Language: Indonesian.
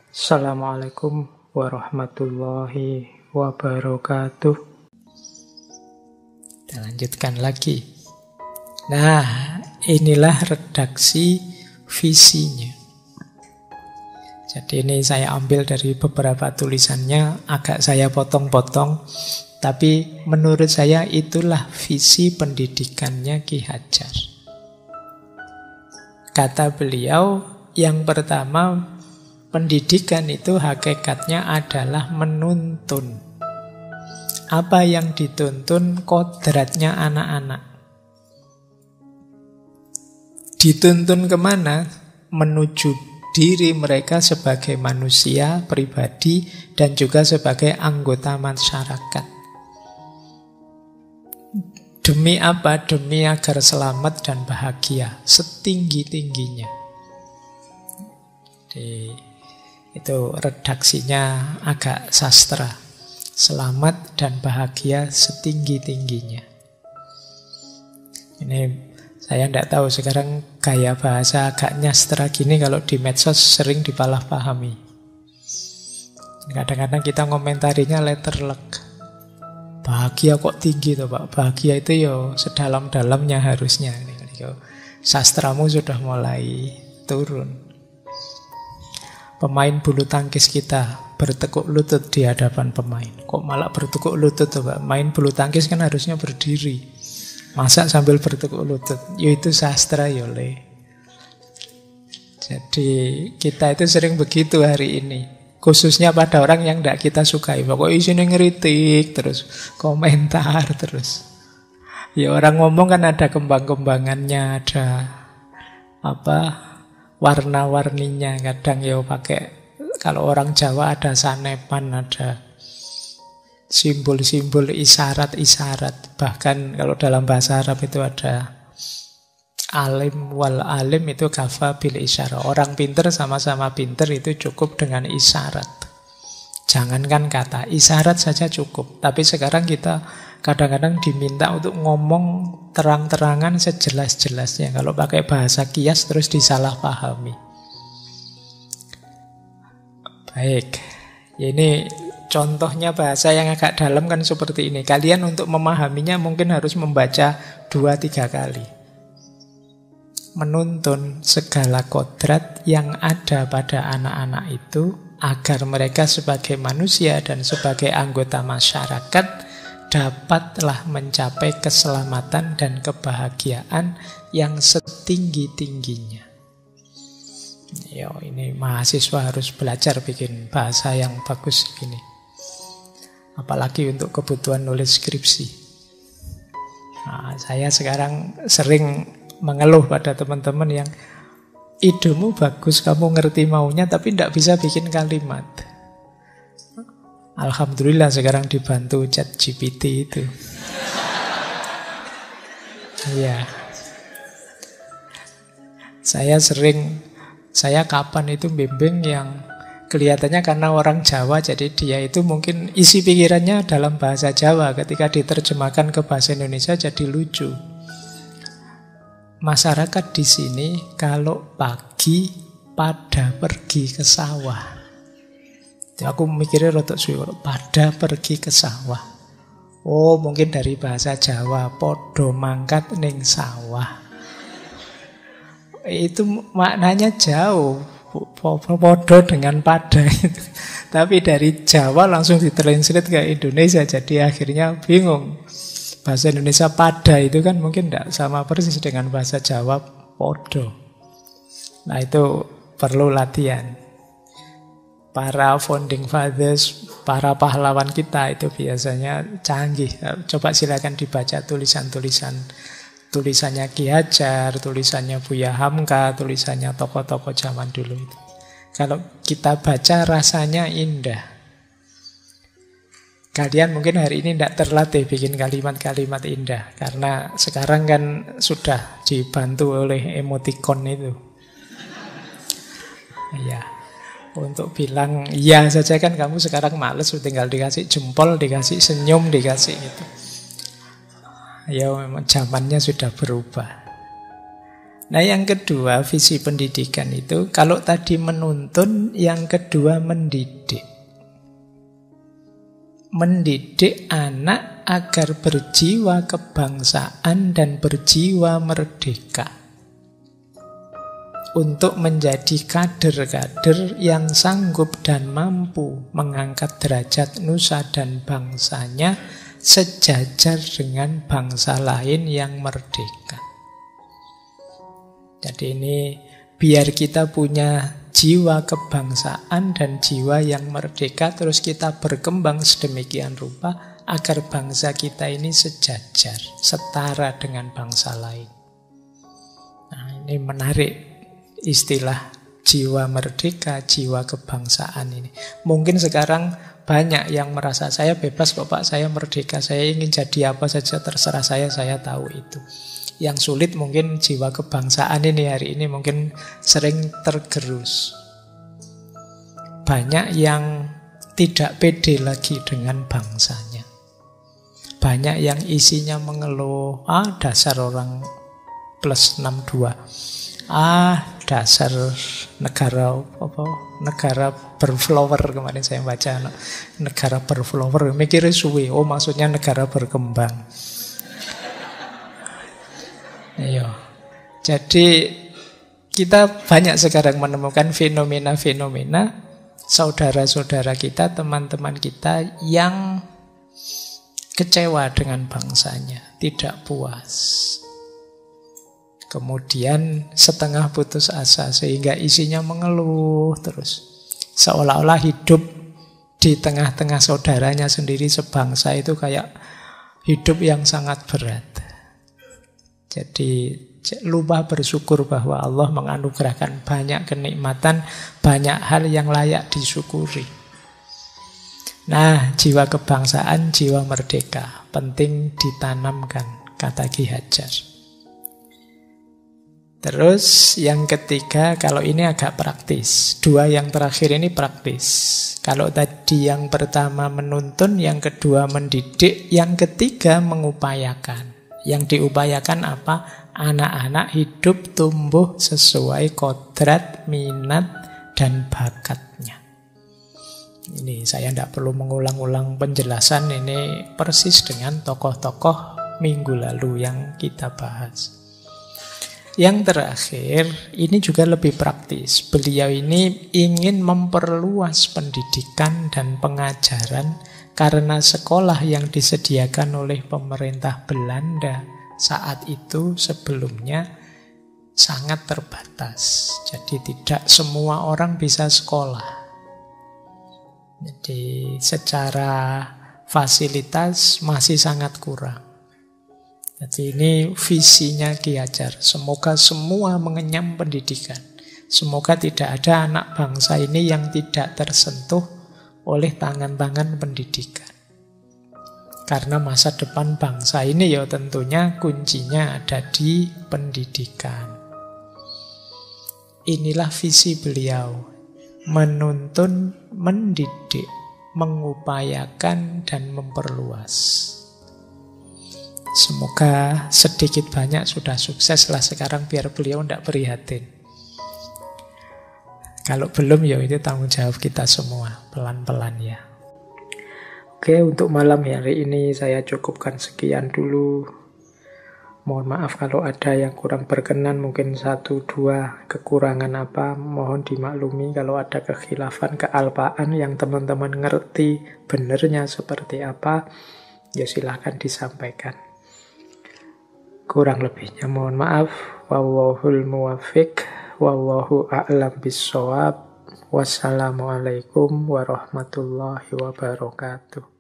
Assalamualaikum warahmatullahi wabarakatuh. Kita lanjutkan lagi. Nah, inilah redaksi visinya. Jadi ini saya ambil dari beberapa tulisannya, agak saya potong-potong. Tapi menurut saya itulah visi pendidikannya Ki Hajar. Kata beliau, yang pertama, pendidikan itu hakikatnya adalah menuntun. Apa yang dituntun kodratnya anak-anak. Dituntun kemana? Menuju diri mereka sebagai manusia, pribadi, dan juga sebagai anggota masyarakat. Demi apa? Demi agar selamat dan bahagia setinggi-tingginya. Itu redaksinya agak sastra. Selamat dan bahagia setinggi-tingginya. Ini saya tidak tahu sekarang gaya bahasa agak nyastra gini kalau di medsos sering dipalahpahami. Kadang-kadang kita ngomentarinya letterlek. Bahagia kok tinggi tuh Pak. Bahagia itu ya sedalam-dalamnya harusnya. Sastramu sudah mulai turun. Pemain bulu tangkis kita bertekuk lutut di hadapan pemain. Kok malah bertekuk lutut tuh Pak? Main bulu tangkis kan harusnya berdiri. Masa sambil bertekuk lutut? Ya itu sastra ya Le. Jadi kita itu sering begitu hari ini. Khususnya pada orang yang tidak kita sukai. Pokoknya isinya ngeritik terus, komentar terus. Ya orang ngomong kan ada kembang-kembangannya, ada warna-warninya. Kadang ya pakai, kalau orang Jawa ada sanepan, ada simbol-simbol isyarat-isyarat. Bahkan kalau dalam bahasa Arab itu ada alim wal alim, itu kafa bil isyarat. Orang pinter sama-sama pinter itu cukup dengan isyarat. Jangankan kata, isyarat saja cukup. Tapi sekarang kita kadang-kadang diminta untuk ngomong terang-terangan sejelas-jelasnya. Kalau pakai bahasa kias terus disalahpahami. Baik, ini contohnya bahasa yang agak dalam kan seperti ini. Kalian untuk memahaminya mungkin harus membaca 2-3 kali. Menuntun segala kodrat yang ada pada anak-anak itu agar mereka sebagai manusia dan sebagai anggota masyarakat dapatlah mencapai keselamatan dan kebahagiaan yang setinggi-tingginya. Yo, ini mahasiswa harus belajar bikin bahasa yang bagus gini. Apalagi untuk kebutuhan nulis skripsi. Nah, saya sekarang sering mengeluh pada teman-teman yang idemu bagus, kamu ngerti maunya, tapi tidak bisa bikin kalimat. Alhamdulillah sekarang dibantu ChatGPT itu. Iya. Saya kapan itu bimbing yang kelihatannya karena orang Jawa, jadi dia itu mungkin isi pikirannya dalam bahasa Jawa, ketika diterjemahkan ke bahasa Indonesia jadi lucu. Masyarakat di sini kalau pagi pada pergi ke sawah. Jadi aku mikirnya rotok suwi, pada pergi ke sawah. Oh, mungkin dari bahasa Jawa, podo mangkat ning sawah. Itu maknanya jauh, podo dengan pada. Tapi dari Jawa langsung ditranslate ke Indonesia, jadi akhirnya bingung. Bahasa Indonesia pada itu kan mungkin tidak sama persis dengan bahasa Jawa podo. Nah itu perlu latihan. Para founding fathers, para pahlawan kita itu biasanya canggih. Coba silakan dibaca tulisannya Ki Hajar, tulisannya Buya Hamka, tulisannya tokoh-tokoh zaman dulu itu. Kalau kita baca rasanya indah. Kalian mungkin hari ini tidak terlatih bikin kalimat-kalimat indah. Karena sekarang kan sudah dibantu oleh emoticon itu. Ya, untuk bilang iya saja kan kamu sekarang males, tinggal dikasih jempol, dikasih senyum, dikasih gitu. Ya memang zamannya sudah berubah. Nah, yang kedua, visi pendidikan itu, kalau tadi menuntun, yang kedua mendidik. Mendidik anak agar berjiwa kebangsaan dan berjiwa merdeka. Untuk menjadi kader-kader yang sanggup dan mampu mengangkat derajat nusa dan bangsanya sejajar dengan bangsa lain yang merdeka. Jadi ini biar kita punya jiwa kebangsaan dan jiwa yang merdeka, terus kita berkembang sedemikian rupa agar bangsa kita ini sejajar, setara dengan bangsa lain. Nah, ini menarik istilah jiwa merdeka, jiwa kebangsaan ini. Mungkin sekarang banyak yang merasa saya bebas kok Pak, saya merdeka, saya ingin jadi apa saja terserah saya tahu itu. Yang sulit mungkin jiwa kebangsaan ini hari ini mungkin sering tergerus. Banyak yang tidak pede lagi dengan bangsanya. Banyak yang isinya mengeluh, dasar orang plus 62. Dasar negara negara berflower, kemarin saya baca negara berflower, mikirnya suwe, maksudnya negara berkembang. Iya. Jadi kita banyak sekarang menemukan fenomena-fenomena saudara-saudara kita, teman-teman kita yang kecewa dengan bangsanya, tidak puas. Kemudian setengah putus asa sehingga isinya mengeluh terus. Seolah-olah hidup di tengah-tengah saudaranya sendiri sebangsa itu kayak hidup yang sangat berat. Jadi lupa bersyukur bahwa Allah menganugerahkan banyak kenikmatan, banyak hal yang layak disyukuri. Nah, jiwa kebangsaan, jiwa merdeka penting ditanamkan, kata Ki Hajar. Terus yang ketiga, kalau ini agak praktis. Dua yang terakhir ini praktis. Kalau tadi yang pertama menuntun, yang kedua mendidik, yang ketiga mengupayakan. Yang diupayakan apa? Anak-anak hidup tumbuh sesuai kodrat, minat, dan bakatnya. Ini saya tidak perlu mengulang-ulang penjelasan, ini persis dengan tokoh-tokoh minggu lalu yang kita bahas. Yang terakhir, ini juga lebih praktis. Beliau ini ingin memperluas pendidikan dan pengajaran karena sekolah yang disediakan oleh pemerintah Belanda saat itu sebelumnya sangat terbatas. Jadi tidak semua orang bisa sekolah. Jadi secara fasilitas masih sangat kurang. Jadi ini visinya Ki Hajar. Semoga semua mengenyam pendidikan. Semoga tidak ada anak bangsa ini yang tidak tersentuh oleh tangan-tangan pendidikan. Karena masa depan bangsa ini ya tentunya kuncinya ada di pendidikan. Inilah visi beliau. Menuntun, mendidik, mengupayakan, dan memperluas. Semoga sedikit banyak sudah sukses lah sekarang biar beliau tidak prihatin. Kalau belum ya itu tanggung jawab kita semua, pelan-pelan ya. Oke, untuk malam hari ini saya cukupkan sekian dulu. Mohon maaf kalau ada yang kurang berkenan, mungkin 1-2 kekurangan apa, mohon dimaklumi. Kalau ada kekhilafan, kealpaan yang teman-teman ngerti benernya seperti apa, ya silahkan disampaikan. Kurang lebihnya mohon maaf. Wallahul muwaffiq, wallahu a'lam bissawab. Wassalamualaikum warahmatullahi wabarakatuh.